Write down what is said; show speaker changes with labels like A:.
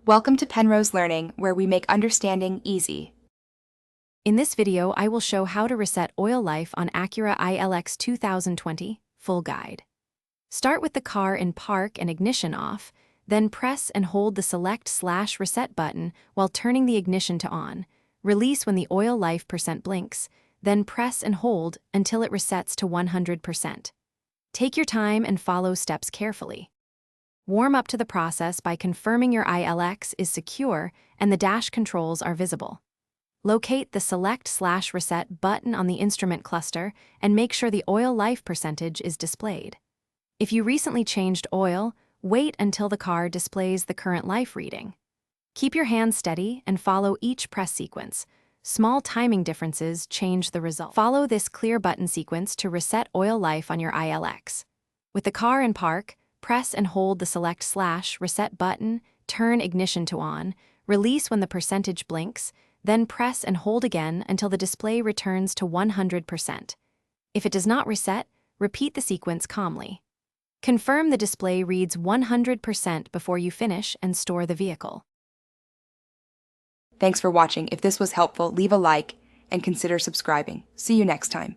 A: Welcome to Penrose Learning, where we make understanding easy.
B: In this video, I will show how to reset oil life on Acura ILX 2020 full guide. Start with the car in park and ignition off, then press and hold the select/reset button while turning the ignition to on. Release when the oil life percent blinks, then press and hold until it resets to 100%. Take your time and follow steps carefully. Warm up to the process by confirming your ILX is secure and the dash controls are visible. Locate the select/reset button on the instrument cluster and make sure the oil life percentage is displayed. If you recently changed oil, wait until the car displays the current life reading. Keep your hands steady and follow each press sequence. Small timing differences change the result. Follow this clear button sequence to reset oil life on your ILX. With the car in park, press and hold the select/reset button, turn ignition to on, release when the percentage blinks, then press and hold again until the display returns to 100%. If it does not reset, repeat the sequence calmly. Confirm the display reads 100% before you finish and store the vehicle.
A: Thanks for watching. If this was helpful, leave a like and consider subscribing. See you next time.